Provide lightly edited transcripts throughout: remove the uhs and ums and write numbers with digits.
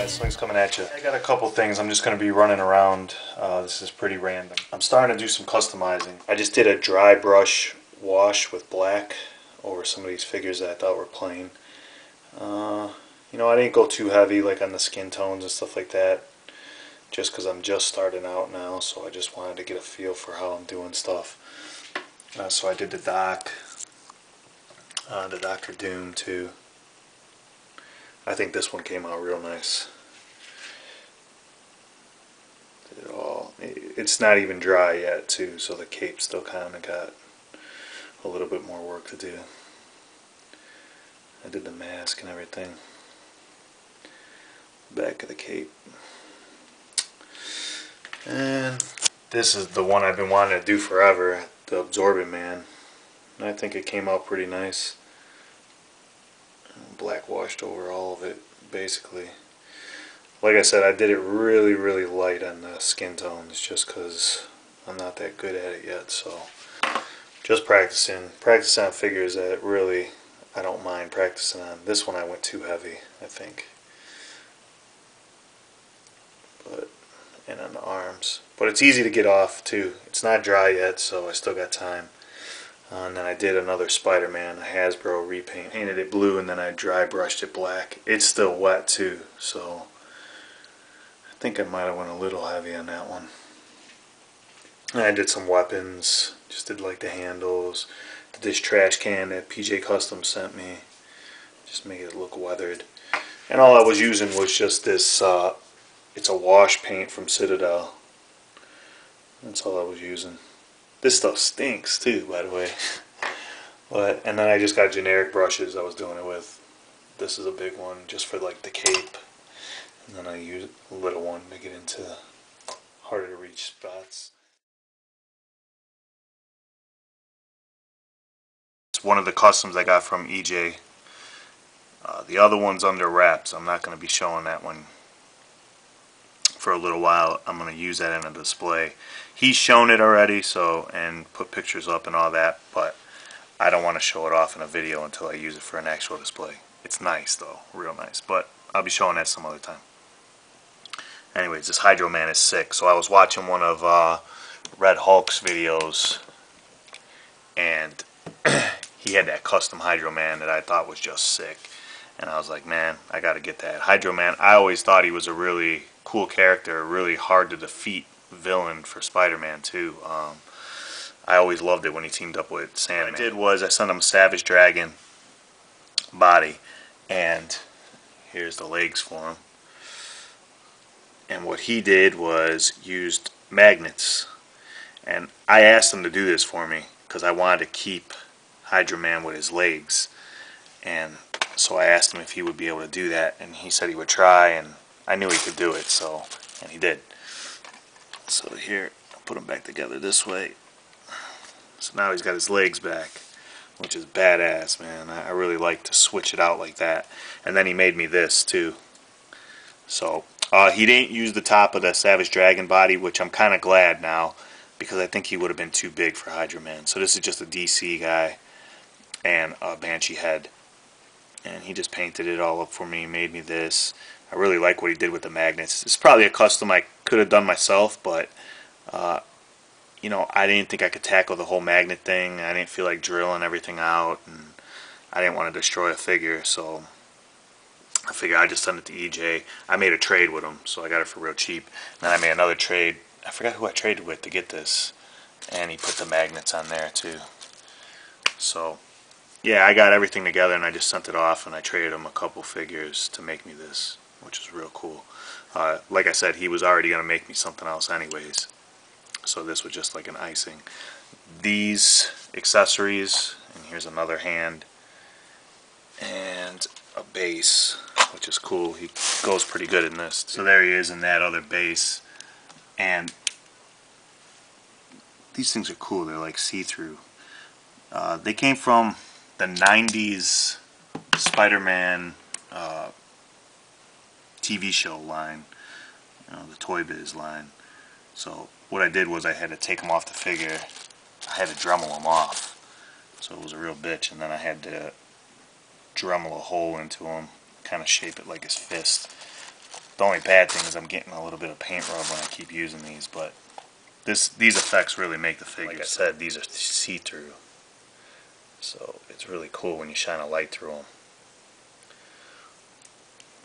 Swings coming at you. I got a couple things I'm just going to be running around. This is pretty random. I'm starting to do some customizing. I just did a dry brush wash with black over some of these figures that I thought were plain. You know, I didn't go too heavy like on the skin tones and stuff like that, just because I'm just starting out now, so I just wanted to get a feel for how I'm doing stuff. So I did the Dr. Doom too. I think this one came out real nice. Did it all. It's not even dry yet too, so the cape still kind of got a little bit more work to do. I did the mask and everything. Back of the cape. And this is the one I've been wanting to do forever, the Absorbent Man. And I think it came out pretty nice. Black washed over all of it, basically. Like I said, I did it really, really light on the skin tones, just because I'm not that good at it yet. So, just practicing on figures that really I don't mind practicing on. This one I went too heavy, I think. And on the arms. But it's easy to get off too. It's not dry yet, so I still got time. And then I did another Spider-Man, a Hasbro repaint. Painted it blue and then I dry brushed it black. It's still wet too, so I think I might have went a little heavy on that one. And I did some weapons. Just did like the handles. Did this trash can that PJ Custom sent me. Just make it look weathered. And all I was using was just this it's a wash paint from Citadel. That's all I was using. This stuff stinks too, by the way. And then I just got generic brushes I was doing it with. This is a big one just for like the cape. And then I use a little one to get into harder to reach spots. It's one of the customs I got from EJ. The other one's under wraps. I'm not going to be showing that one for a little while. I'm going to use that in a display. He's shown it already, so, and put pictures up and all that, but I don't want to show it off in a video until I use it for an actual display. It's nice though, real nice, but I'll be showing that some other time. Anyways, this Hydroman is sick. So I was watching one of Red Hulk's videos, and he had that custom Hydroman that I thought was just sick. And I was like, man, I got to get that. Hydroman, I always thought he was a really cool character, a really hard to defeat villain for Spider-Man too. I always loved it when he teamed up with Sandman. What I did was I sent him a Savage Dragon body, and here's the legs for him. And what he did was used magnets. And I asked him to do this for me because I wanted to keep Hydroman with his legs. And so I asked him if he would be able to do that, and he said he would try, and I knew he could do it, so, and he did. So here, I'll put him back together this way. So now he's got his legs back, which is badass, man. I really like to switch it out like that. And then he made me this too. So he didn't use the top of the Savage Dragon body, which I'm kind of glad now, because I think he would have been too big for Hydroman. So this is just a DC guy and a Banshee head. And he just painted it all up for me, made me this. I really like what he did with the magnets. It's probably a custom I could have done myself, but you know, I didn't think I could tackle the whole magnet thing. I didn't feel like drilling everything out, and I didn't want to destroy a figure, so I figured I'd just send it to EJ. I made a trade with him, so I got it for real cheap. And then I made another trade. I forgot who I traded with to get this, and he put the magnets on there too. So yeah, I got everything together and I just sent it off, and I traded him a couple figures to make me this, which is real cool. Like I said, he was already going to make me something else anyways, so this was just like an icing. These accessories, and here's another hand, and a base, which is cool. He goes pretty good in this. So there he is in that other base, and these things are cool. They're like see-through. They came from the 90s Spider-Man TV show line, you know, the Toy Biz line. So what I did was I had to take them off the figure. I had to Dremel them off, so it was a real bitch. And then I had to Dremel a hole into him, kind of shape it like his fist. The only bad thing is I'm getting a little bit of paint rub when I keep using these, but these effects really make the figure. Like I said, these are see-through, so it's really cool when you shine a light through them.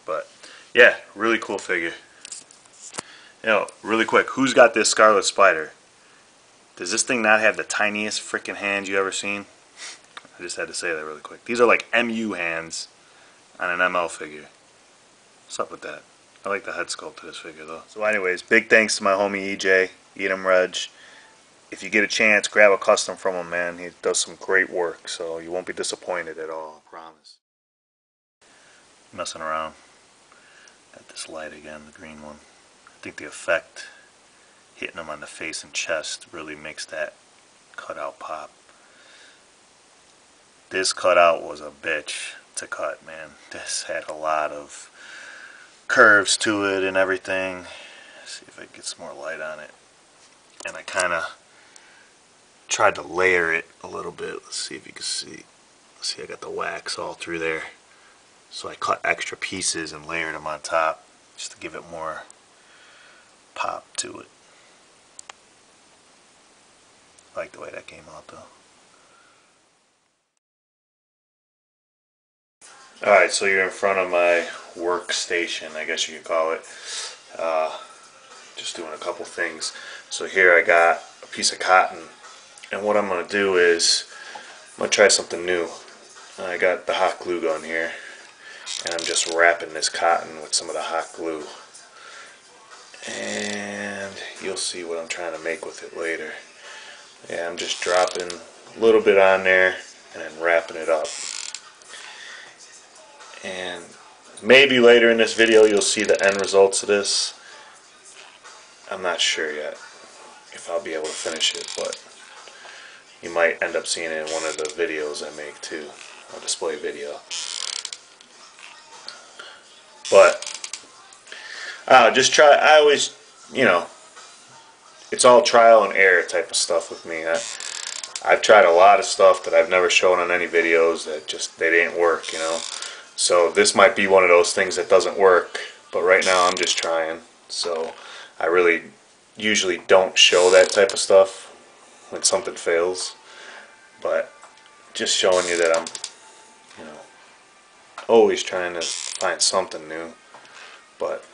But yeah, really cool figure. You know, really quick, who's got this Scarlet Spider? Does this thing not have the tiniest freaking hands you ever seen? I just had to say that really quick. These are like MU hands on an ML figure. What's up with that? I like the head sculpt of this figure though. So anyways, big thanks to my homie EJ, Eat 'em Reg. If you get a chance, grab a custom from him, man. He does some great work, so you won't be disappointed at all, I promise. Messing around at this light again, the green one. I think the effect hitting him on the face and chest really makes that cutout pop. This cutout was a bitch to cut, man. This had a lot of curves to it and everything. Let's see if I can get some more light on it. And I kind of tried to layer it a little bit. Let's see if you can see. See, I got the wax all through there. So I cut extra pieces and layered them on top just to give it more pop to it. I like the way that came out though. Alright, so you're in front of my workstation, I guess you could call it. Just doing a couple things. So here I got a piece of cotton, and what I'm going to do is I'm going to try something new. I got the hot glue gun here, and I'm just wrapping this cotton with some of the hot glue. And you'll see what I'm trying to make with it later. Yeah, I'm just dropping a little bit on there and then wrapping it up. And maybe later in this video you'll see the end results of this. I'm not sure yet if I'll be able to finish it, but you might end up seeing it in one of the videos I make too, a display video. But just try. I always, you know, it's all trial and error type of stuff with me. I've tried a lot of stuff that I've never shown on any videos that just they didn't work, you know. So this might be one of those things that doesn't work, but right now I'm just trying. So I really usually don't show that type of stuff when something fails, but just showing you that I'm, you know, always trying to find something new. But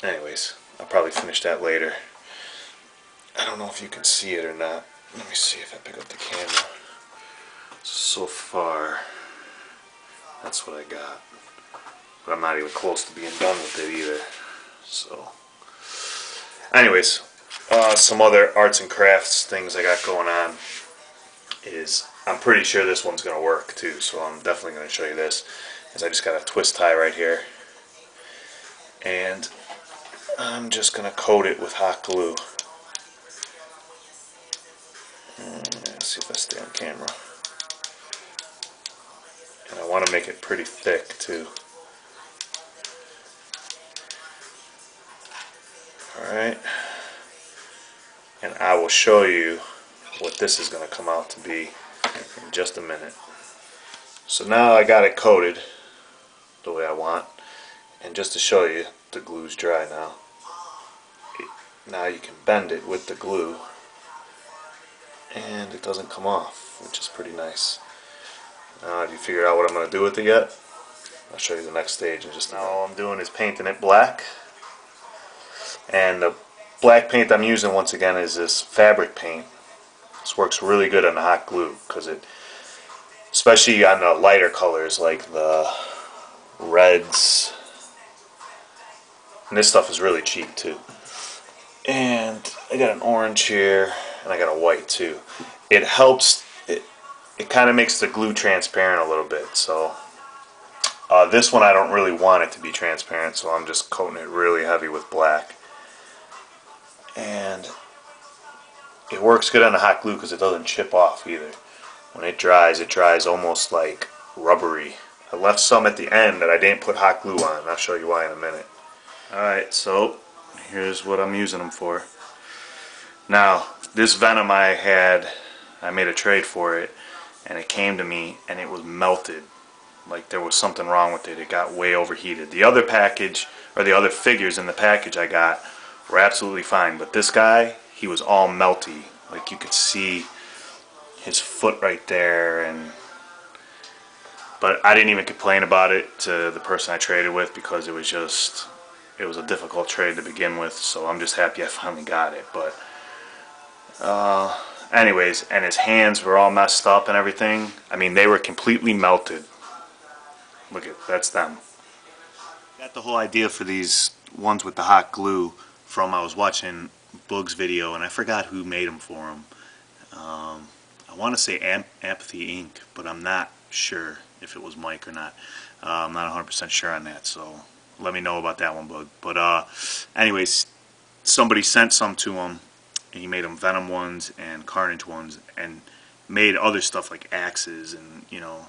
anyways, I'll probably finish that later. I don't know if you can see it or not. Let me see if I pick up the camera. So far, that's what I got. But I'm not even close to being done with it either. So, anyways, some other arts and crafts things I got going on is I'm pretty sure this one's going to work too. So I'm definitely going to show you this. Is I just got a twist tie right here. And I'm just going to coat it with hot glue. Let's see if I stay on camera. And I want to make it pretty thick too. Alright, and I will show you what this is going to come out to be in just a minute. So now I got it coated the way I want, and just to show you, the glue's dry now. Now you can bend it with the glue and it doesn't come off, which is pretty nice. Have you figured out what I'm going to do with it yet? I'll show you the next stage in just now. All I'm doing is painting it black. And the black paint I'm using once again is this fabric paint. This works really good on the hot glue because it, especially on the lighter colors like the reds. And this stuff is really cheap too. And I got an orange here and I got a white too. It helps, it kind of makes the glue transparent a little bit. So this one I don't really want it to be transparent, so I'm just coating it really heavy with black. And it works good on the hot glue because it doesn't chip off either. When it dries almost like rubbery. I left some at the end that I didn't put hot glue on, and I'll show you why in a minute. Alright, so here's what I'm using them for. Now, this Venom I made a trade for it, and it came to me and it was melted. like there was something wrong with it. It got way overheated. The other package, or the other figures in the package I got, were absolutely fine. But this guy, he was all melty. Like you could see his foot right there. But I didn't even complain about it to the person I traded with, because it was a difficult trade to begin with. So I'm just happy I finally got it. But anyways, and his hands were all messed up and everything. I mean, they were completely melted. Look at, that's them. Got the whole idea for these ones with the hot glue from, I was watching Boog's video, and I forgot who made them for him. I want to say Apathy Inc., but I'm not sure if it was Mike or not. I'm not 100% sure on that, so let me know about that one, Boog. But anyways, somebody sent some to him, and he made them Venom ones and Carnage ones, and made other stuff like axes and, you know,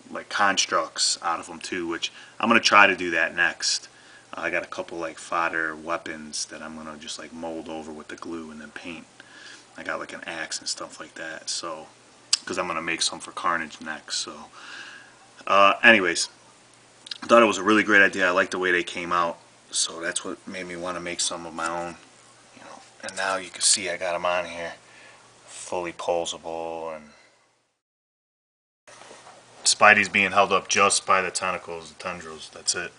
like constructs out of them too, which I'm going to try to do that next. I got a couple like fodder weapons that I'm going to just like mold over with the glue and then paint. I got like an axe and stuff like that, so, because I'm going to make some for Carnage next. So anyways, I thought it was a really great idea. I like the way they came out, so that's what made me want to make some of my own, you know. And now you can see I got them on here, fully posable, and Spidey's being held up just by the tentacles and tendrils. That's it.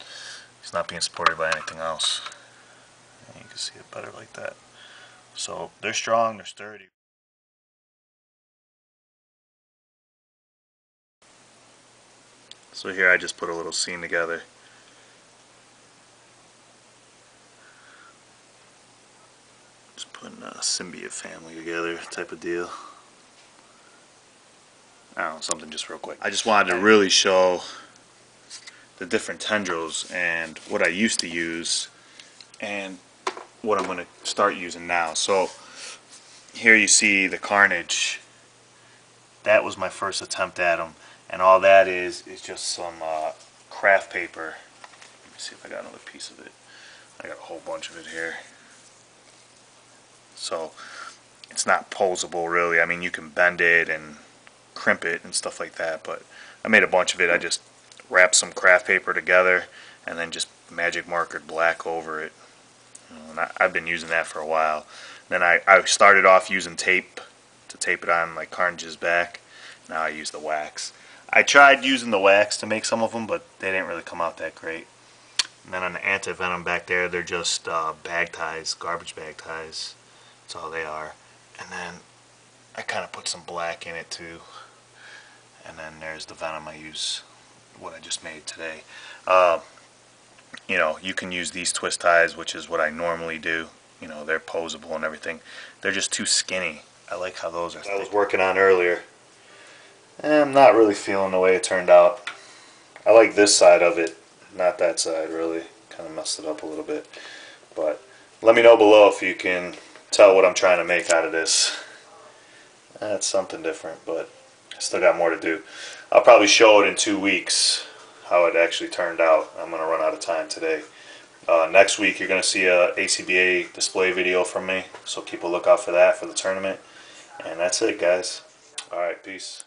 He's not being supported by anything else. And you can see it better like that. So they're strong, they're sturdy. So here I just put a little scene together. Just putting a Symbiote family together type of deal. I don't know, something just real quick. I just wanted to really show the different tendrils and what I used to use and what I'm going to start using now. So here you see the Carnage. That was my first attempt at them, and all that is just some craft paper. Let me see if I got another piece of it. I got a whole bunch of it here. So it's not posable really. I mean, you can bend it and crimp it and stuff like that, but I made a bunch of it. I just wrapped some craft paper together and then just magic markered black over it. You know, and I've been using that for a while. Then I started off using tape to tape it on like Carnage's back. Now I use the wax. I tried using the wax to make some of them, but they didn't really come out that great. And then on the anti-venom back there, they're just bag ties, garbage bag ties. That's all they are. And then I kind of put some black in it too. And then there's the venom I use, what I just made today. You know, you can use these twist ties, which is what I normally do. You know, they're posable and everything. They're just too skinny. I like how those are. I was working on earlier. I'm not really feeling the way it turned out. I like this side of it, not that side really. Kind of messed it up a little bit. But let me know below if you can tell what I'm trying to make out of this. That's something different, but I still got more to do. I'll probably show it in 2 weeks how it actually turned out. I'm going to run out of time today. Next week you're going to see a A.C.B.A. display video from me, so keep a lookout for that for the tournament. And that's it, guys. Alright, peace.